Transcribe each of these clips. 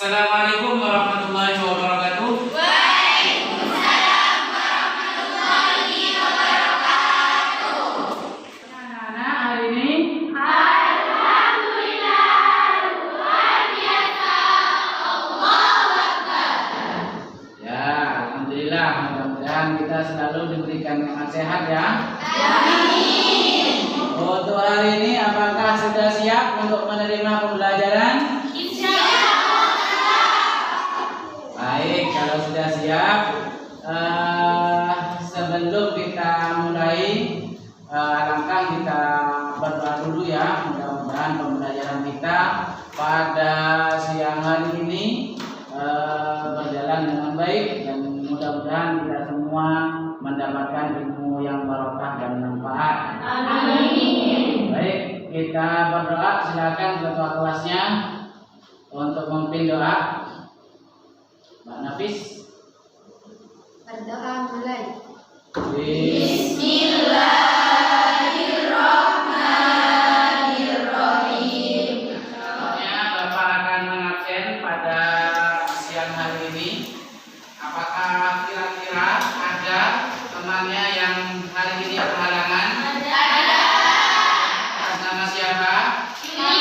Assalamualaikum warahmatullahi wabarakatuh. Waalaikumsalam warahmatullahi wabarakatuh. Anak-anak, hari ini Alhamdulillah luar biasa. Allahu Akbar. Ya, alhamdulillah. Mudah-mudahan kita selalu diberikan nikmat sehat ya. Amin. Untuk hari ini, apakah sudah siap untuk menerima pembelajaran? Baik, kalau sudah siap, sebelum kita mulai, alangkah kita berdoa dulu ya. Mudah-mudahan pembelajaran kita pada siang hari ini berjalan dengan baik dan mudah-mudahan kita semua mendapatkan ilmu yang barokah dan manfaat. Amin. Baik, kita berdoa. Silakan ketua kelasnya untuk memimpin doa. Mbak Nafis. Berdoa mulai. Bismillahirrahmanirrahim. Selanjutnya Bapak akan mengabsen pada siang hari ini. Apakah kira-kira ada temannya yang hari ini berhalangan? Ada. Atas nama siapa? Oh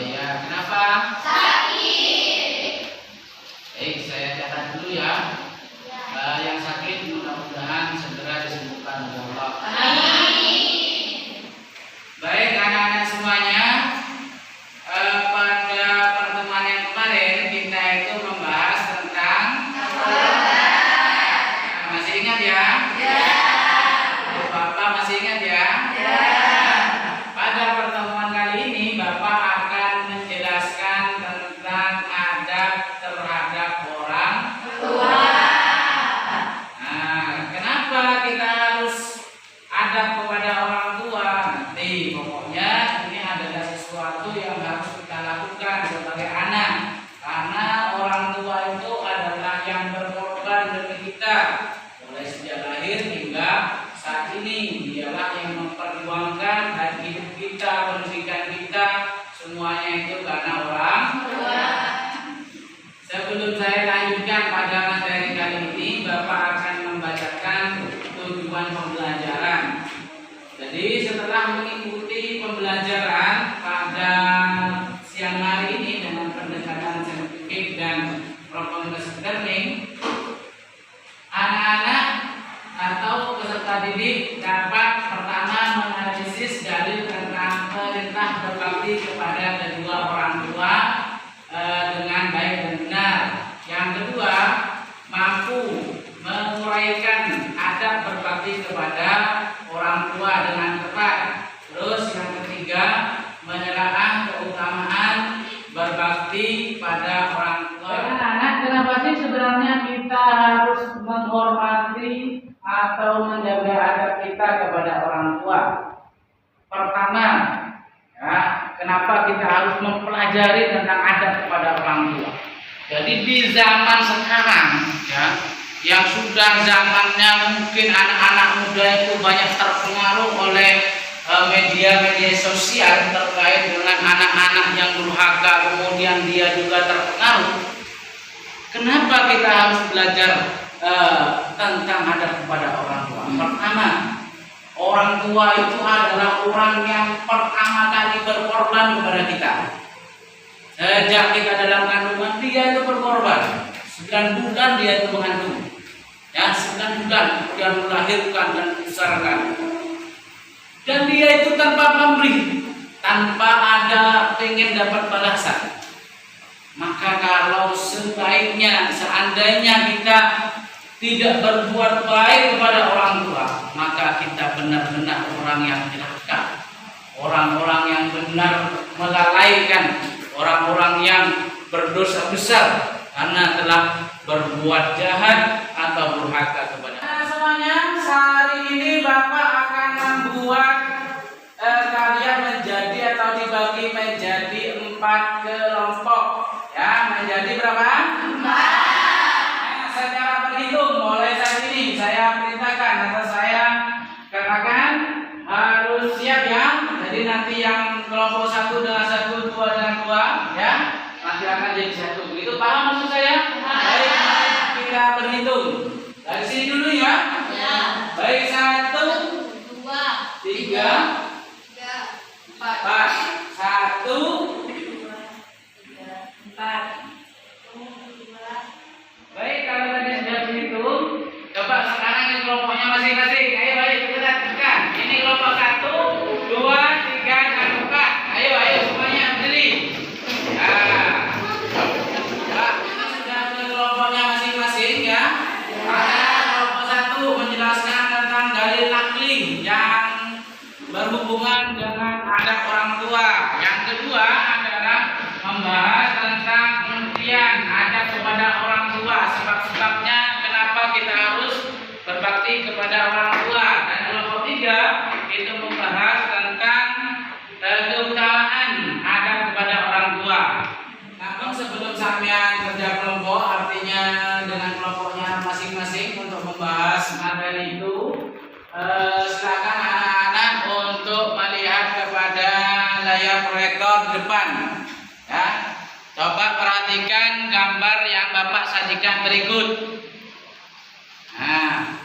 iya, kenapa? Baik, saya catat dulu ya. Yang sakit mudah-mudahan segera disembuhkan oleh Allah. Baik, anak-anak semuanya, pada pertemuan yang kemarin kita itu membahas tentang masih ingat ya? Bapak masih ingat ya? Pada pertemuan kali ini Bapak akan menjelaskan tentang adab terhadap orang tua. Nah, kenapa kita harus adab kepada orang tua? Nanti pokoknya ini adalah sesuatu yang harus kita lakukan sebagai anak, karena orang tua itu adalah yang berkorban demi kita mulai sejak lahir hingga saat ini. Dialah yang memperjuangkan hak hidup kita, pendidikan kita, semuanya itu karena orang tua. Sebelum saya lanjutkan pada materi kali ini, Bapak akan membacakan tujuan pembelajaran. Jadi setelah mengikuti pembelajaran pada siang hari ini dengan pendekatan saintifik dan problem based learning, anak-anak atau peserta didik dapat pertama menganalisis dalil tentang perintah berbakti kepada kedua orang tua dengan baik dan benar. Yang kedua, mampu menguraikan adab berbakti kepada orang tua dengan tepat. Terus yang ketiga, menelaah keutamaan berbakti pada orang tua. anak-anak, kenapa sih sebenarnya kita harus menghormati atau menjaga adab kita kepada orang tua? Pertama, ya, kenapa kita harus mempelajari tentang adab kepada orang tua? Jadi di zaman sekarang, ya, yang sudah zamannya mungkin anak-anak muda itu banyak terpengaruh oleh media-media sosial terkait dengan anak-anak yang durhaka, kemudian dia juga terpengaruh. Kenapa kita harus belajar tentang adab kepada orang tua? Pertama, orang tua itu adalah orang yang pertama kali berkorban kepada kita. Sejak kita dalam kandungan, dia itu berkorban. 9 bulan dia itu mengandung, ya, 9 bulan kemudian melahirkan dan membesarkan. Dan dia itu tanpa pamrih, tanpa ada pengen dapat balasan. Maka kalau sebaiknya, seandainya kita tidak berbuat baik kepada orang tua, maka kita benar-benar orang yang celaka, orang-orang yang benar melalaikan, orang-orang yang berdosa besar karena telah berbuat jahat atau durhaka kepada. Nah, semuanya, hari ini Bapak akan membuat kalian menjadi atau dibagi menjadi 4 kelompok, ya, menjadi berapa? 4. Nah, secara berhitung mulai saat ini saya perintahkan atau saya katakan harus siap ya. Jadi Jadi nanti yang kelompok 1 dengan 1, 2 dengan 2, ya, nanti akan jadi 1. Begitu paham maksud saya? Baik, mari kita berhitung. Dari sini dulu ya. Baik, 1, 3, 4. 1, 4. Baik, kalau tadi sudah berhitung, coba sekarang ini kelompoknya masing-masing. Ayo, kita tekan. Ini kelompok 1, 2, 3, dan 4. Ayo semuanya berdiri. Nah, Pak, ini sudah ke kelompoknya masing-masing ya. Pada kelompok 1 menjelaskan tentang dalil nakli yang berhubungan dengan adab orang tua. Yang kedua adalah membahas tentang pengertian adab kepada orang tua, sebab-sebabnya kenapa kita harus berbakti kepada orang tua. Dan kelompok 3 itu membahas tentang keutamaan adab kepada orang tua. Namun sebelum sampean kerja kelompok, artinya dengan kelompoknya masing-masing untuk membahas materi itu, silakan anak-anak untuk melihat kepada layar proyektor depan. Ya, coba perhatikan gambar yang Bapak sajikan berikut. Nah,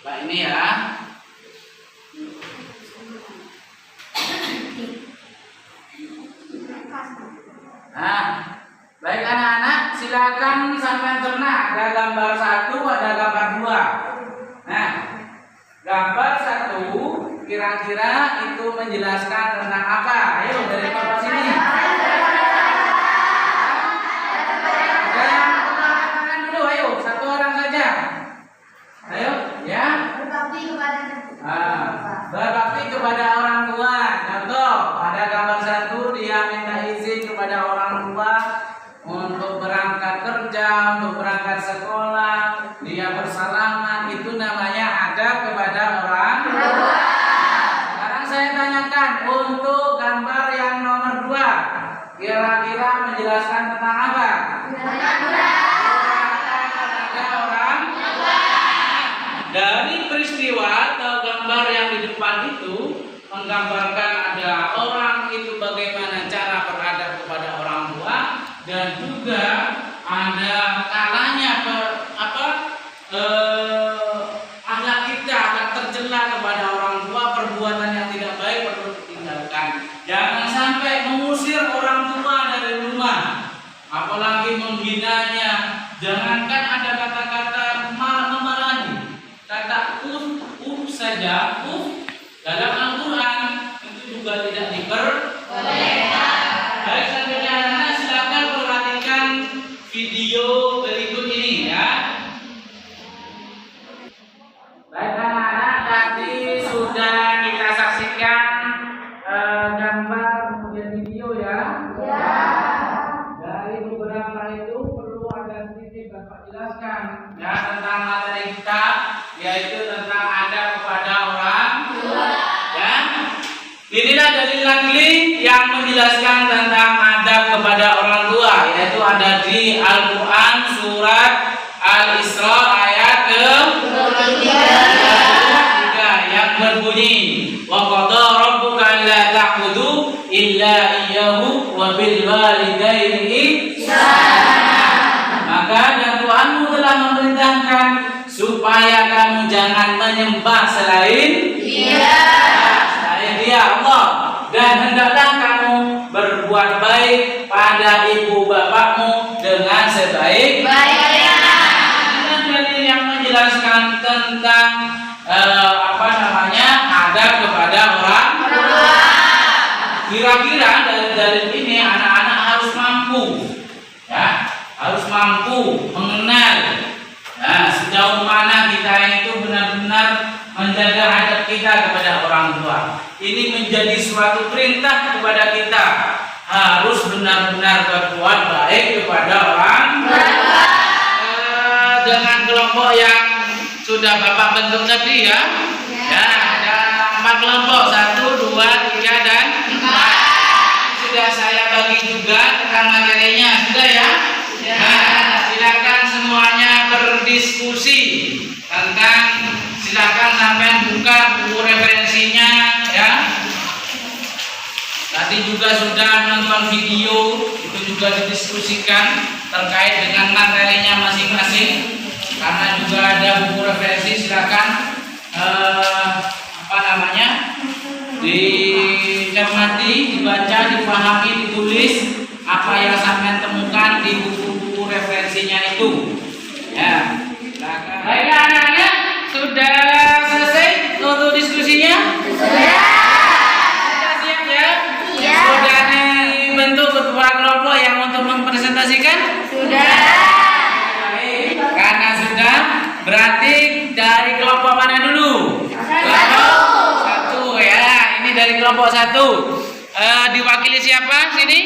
Pak ini ya. Nah, baik anak-anak, silakan sampai ternak. Ada gambar 1, ada gambar 2. Nah, gambar 1 kira-kira itu menjelaskan tentang apa? Ayo dari Bapak sini. Ada yang angkat tangan dulu, ayo, 1 orang saja. Ayo, ya. Berbakti kepada orang tua. Contoh, pada gambar 1 dia minta izin kepada orang tua untuk berangkat kerja, untuk berangkat sekolah. Dia bersalaman, itu namanya adab kepada orang tua. Sekarang saya tanyakan untuk gambar yang nomor 2, kira-kira menjelaskan tentang apa? Dari peristiwa atau gambar yang di depan itu menggambarkan ada orang itu bagaimana cara beradab kepada orang tua, dan juga ada kalanya akhlak kita, akhlak tercela kepada orang tua, perbuatan yang tidak baik perlu ditinggalkan. Jangan sampai mengusir orang tua dari rumah, apalagi menghinanya. Jangankan ada kata-kata memarahi, kata saja dalam Al-Quran itu juga tidak diperbolehkan. Baik, selanjutnya anak silakan perhatikan video berikut ini ya. Baik anak-anak, tadi sudah kita saksikan gambar kemudian video ya. Dari beberapa itu perlu ada sedikit Bapak jelaskan ya tentang materi kita, yaitu tentang adab kepada orang tua. Ya. Inilah dalil nakli yang menjelaskan tentang adab kepada orang tua, yaitu ada di Al-Quran surat Al-Isra ayat ke-23 yang berbunyi, wa qada rabbuka alla ta'budu illa iyyahu wa bil walidaini ihsana. Maka dan Tuhanmu telah memerintahkan supaya kamu jangan menyembah selain Dia Allah, dan hendaklah kamu berbuat baik pada ibu bapakmu dengan sebaik-baiknya. Dengan dalil yang menjelaskan tentang adab kepada orang tua. Kira-kira dari dalil ini anak-anak harus mampu, ya, harus mampu mengenal sejauh mana kita itu benar-benar menjaga adab kita kepada orang tua. Ini menjadi suatu perintah kepada kita, harus benar-benar berbuat baik kepada orang tua. Dengan kelompok yang sudah Bapak bentuk tadi ya, ada 4 kelompok, 1, 2, 3, dan 4. Sudah saya bagi juga tentang materinya, sudah ya. Nah, silakan semuanya berdiskusi tentang, silakan sampai buka buku referensinya ya. juga sudah nonton video, itu juga didiskusikan terkait dengan materinya masing-masing. Karena juga ada buku referensi, silakan dicermati, dibaca, dipahami, ditulis apa yang sampai temukan di buku-buku referensinya itu. Ya, silakan. Baiklah anak-anak, sudah selesai untuk diskusinya? Sudah siap ya? Iya. Sudah dibentuk ketua kelompok yang untuk mempresentasikan? Sudah. Baik, karena sudah, berarti dari kelompok mana dulu? Satu ya, ini dari kelompok satu. Diwakili siapa sini?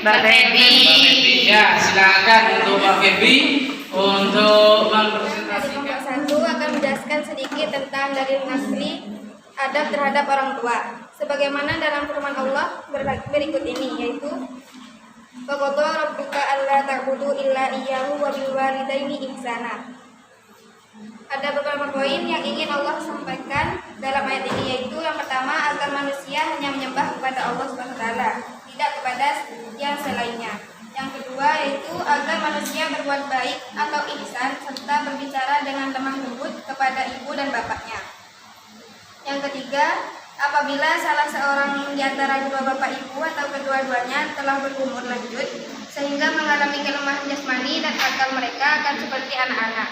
Mbak Febi. Mbak Febi. Ya, silakan untuk Mbak Febi untuk Dari mempresentasikan. kelompok satu akan menjelaskan sedikit tentang dalil nasli adab terhadap orang tua. Sebagaimana dalam firman Allah berikut ini, yaitu wa qadha rabbuka alla ta'budu illa iyyahu wa bil walidaini ihsana. Ada beberapa poin yang ingin Allah sampaikan dalam ayat ini, yaitu yang pertama, agar manusia hanya menyembah kepada Allah SWT, tidak kepada yang selainnya. Yang kedua, yaitu agar manusia berbuat baik atau ihsan serta berbicara dengan lemah lembut kepada ibu dan bapaknya. Yang ketiga, apabila salah seorang di antara kedua bapak ibu atau kedua-duanya telah berumur lanjut sehingga mengalami kelemahan jasmani dan akal, mereka akan seperti anak-anak.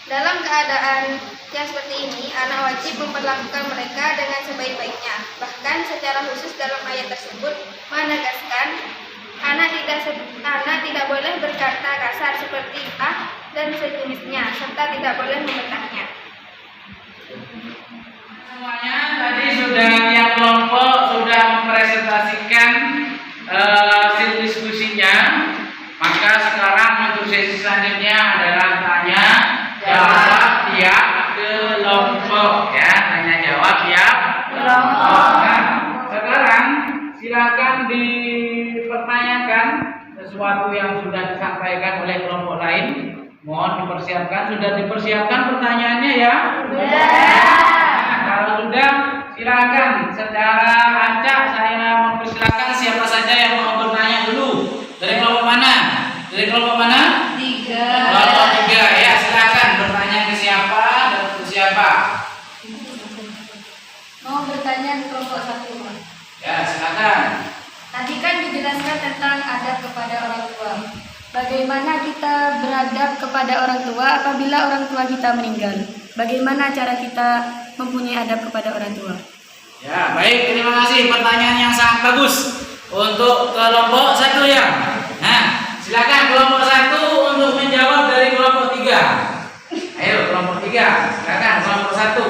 Dalam keadaan yang seperti ini, anak wajib memperlakukan mereka dengan sebaik-baiknya. Bahkan secara khusus dalam ayat tersebut menegaskan anak tidak boleh berkata kasar seperti dan sejenisnya, serta tidak boleh membentaknya. Semuanya tadi sudah tiap kelompok sudah mempresentasikan hasil diskusinya. Maka sekarang untuk sesi selanjutnya adalah tanya jawab tiap kelompok ya, tanya jawab tiap kelompok. Nah, sekarang silakan dipertanyakan sesuatu yang sudah disampaikan oleh kelompok lain. Mohon dipersiapkan. Sudah dipersiapkan pertanyaannya ya? Nah, kalau sudah, silakan secara acak saya mempersilakan siapa saja yang mau bertanya dulu. Dari kelompok mana? Dari kelompok mana? Kelompok 3 ya, silakan bertanya ke siapa dan untuk siapa? Mau bertanya di kelompok satu, Pak. Ya, silakan. Tadi kan dijelaskan tentang adab kepada orang tua. Bagaimana kita beradab kepada orang tua apabila orang tua kita meninggal? Bagaimana cara kita mempunyai adab kepada orang tua? Ya, baik, terima kasih, pertanyaan yang sangat bagus untuk kelompok 1 ya. Nah, silakan kelompok 1 untuk menjawab dari kelompok 3. Ayo kelompok 3, silakan kelompok 1.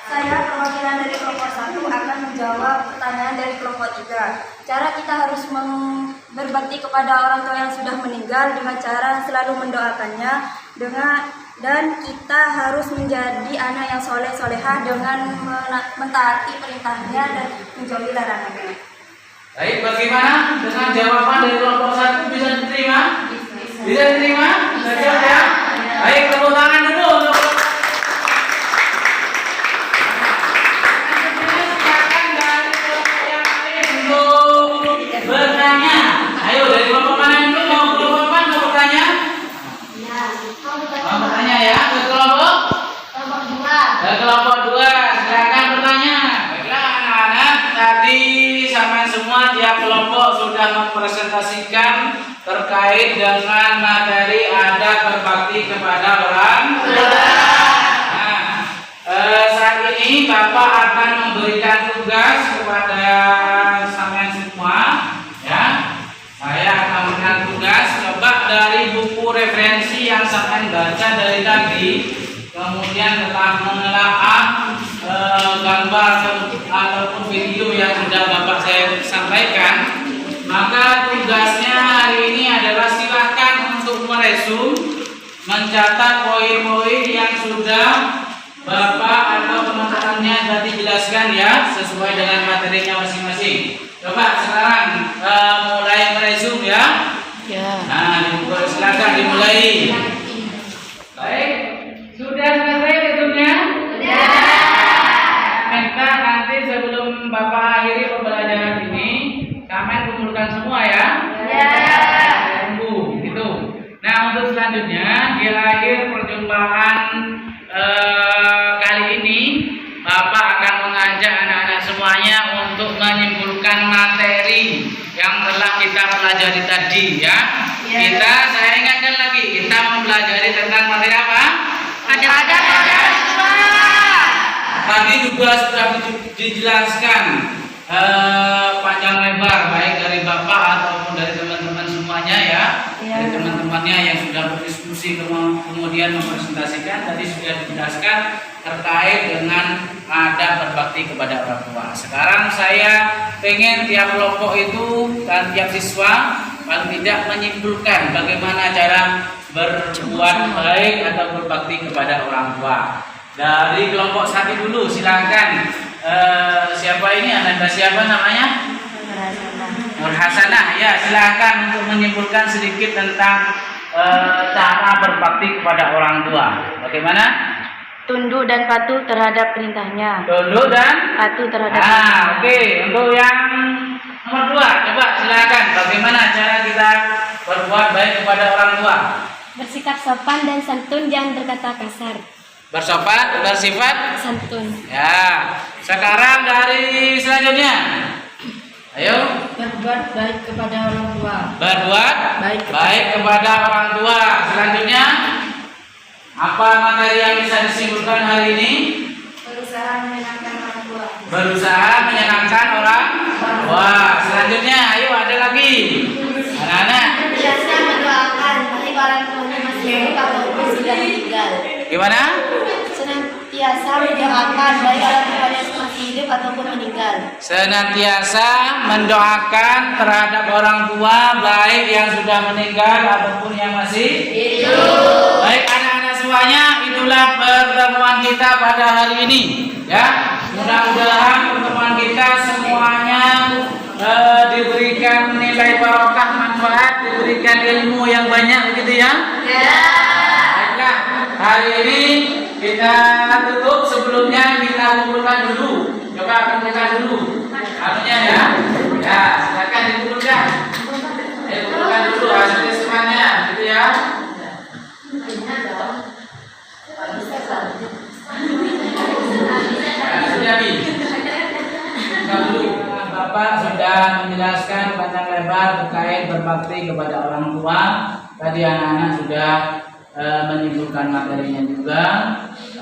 Saya perwakilan dari kelompok 1 akan menjawab pertanyaan dari kelompok 3. Cara kita harus berbakti kepada orang tua yang sudah meninggal dengan cara selalu mendoakannya, dan kita harus menjadi anak yang soleh-solehah dengan mentaati perintahnya dan menjauhi larangannya. Baik, bagaimana dengan jawaban dari kelompok 1, bisa diterima? Bisa diterima? Bisa jawab ya? Baik, tepuk tangan dulu untuk silakan dari kelompok yang lain untuk bertanya. Ayo, dari kelompok mana dulu? Mau kelompok apa? Mau bertanya? Mau bertanya ya? Ke kelompok? Ke kelompok 2, silakan bertanya. Baiklah anak-anak, tadi sama semua tiap kelompok sudah mempresentasikan terkait dengan materi adab berbakti kepada orang tua. Nah, saat ini Bapak akan memberikan tugas kepada sampean semua ya. Saya akan memberikan tugas, coba dari buku referensi yang sampean baca dari tadi, kemudian telah menelaah gambar ataupun video yang sudah Bapak saya sampaikan, maka tugasnya hari ini adalah silakan untuk meresum, mencatat poin-poin yang sudah Bapak atau teman-temannya tadi jelaskan ya, sesuai dengan materinya masing-masing. Coba sekarang mulai meresum ya. Nah, silakan dimulai. Baik, sudah selesai resumnya? Minta nanti sebelum Bapak akhiri pembelajaran ini, selanjutnya di akhir perjumpaan kali ini Bapak akan mengajak anak-anak semuanya untuk menyimpulkan materi yang telah kita pelajari tadi ya. Saya ingatkan lagi, kita mempelajari tentang materi apa? Ada Tadi juga sudah dijelaskan panjang lebar baik dari Bapak ataupun dari teman-teman semuanya ya. Dari teman-temannya yang sudah berdiskusi kemudian mempresentasikan tadi sudah dijelaskan terkait dengan adab berbakti kepada orang tua. Sekarang saya pengen tiap kelompok itu dan tiap siswa paling tidak menyimpulkan bagaimana cara berbuat baik atau berbakti kepada orang tua. Dari kelompok 1 dulu silakan. Siapa ini? Anda siapa namanya? Nur Hasanah. Ya, silakan untuk menyimpulkan sedikit tentang cara berbakti kepada orang tua. Bagaimana? Tunduk dan patuh terhadap perintahnya. Tunduk dan Patuh terhadap Oke. Untuk yang nomor 2, coba silakan. Bagaimana cara kita berbuat baik kepada orang tua? bersikap sopan dan santun, jangan berkata kasar. Bersifat Santun. ya. Sekarang dari selanjutnya, ayo Berbuat baik kepada orang tua. berbuat baik kepada orang tua. Selanjutnya, apa materi yang bisa disimpulkan hari ini? Berusaha menyenangkan orang tua. Berusaha menyenangkan orang tua. Selanjutnya, ayo ada lagi anak-anak. Biasa mendoakan baik orang tuanya masih hidup ataupun sudah meninggal. Gimana? Senantiasa mendoakan baik orang tuanya masih hidup ataupun meninggal. Senantiasa mendoakan terhadap orang tua baik yang sudah meninggal ataupun yang masih hidup. Baik anak-anak semuanya, itulah pertemuan kita pada hari ini ya. Mudah-mudahan pertemuan kita semuanya diberikan nilai barokah, manfaat, diberikan ilmu yang banyak begitu ya. Baiklah, hari ini kita tutup. Sebelumnya kita kumpulkan dulu. Coba kumpulkan dulu anunya ya. Ya, silakan dikumpulkan. Kumpulkan dulu hasil semuanya gitu ya. Bapak sudah menjelaskan panjang lebar terkait berbakti kepada orang tua. Tadi anak-anak sudah menyimpulkan materinya juga.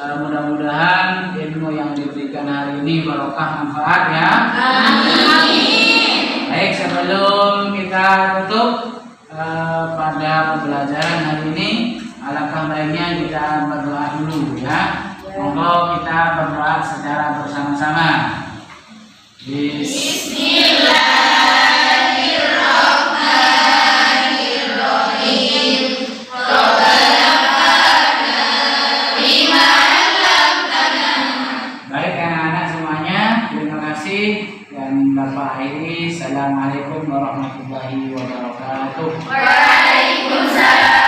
Mudah-mudahan ilmu yang diberikan hari ini barokah, manfaat ya. Amin. Baik, sebelum kita tutup pada pembelajaran hari ini, alangkah baiknya kita berdoa dulu ya. Monggo kita berdoa secara bersama-sama. Bismillahirrahmanirrahim. Baik anak-anak semuanya, terima kasih dan Bapak akhiri. Assalamualaikum warahmatullahi wabarakatuh. Waalaikumsalam.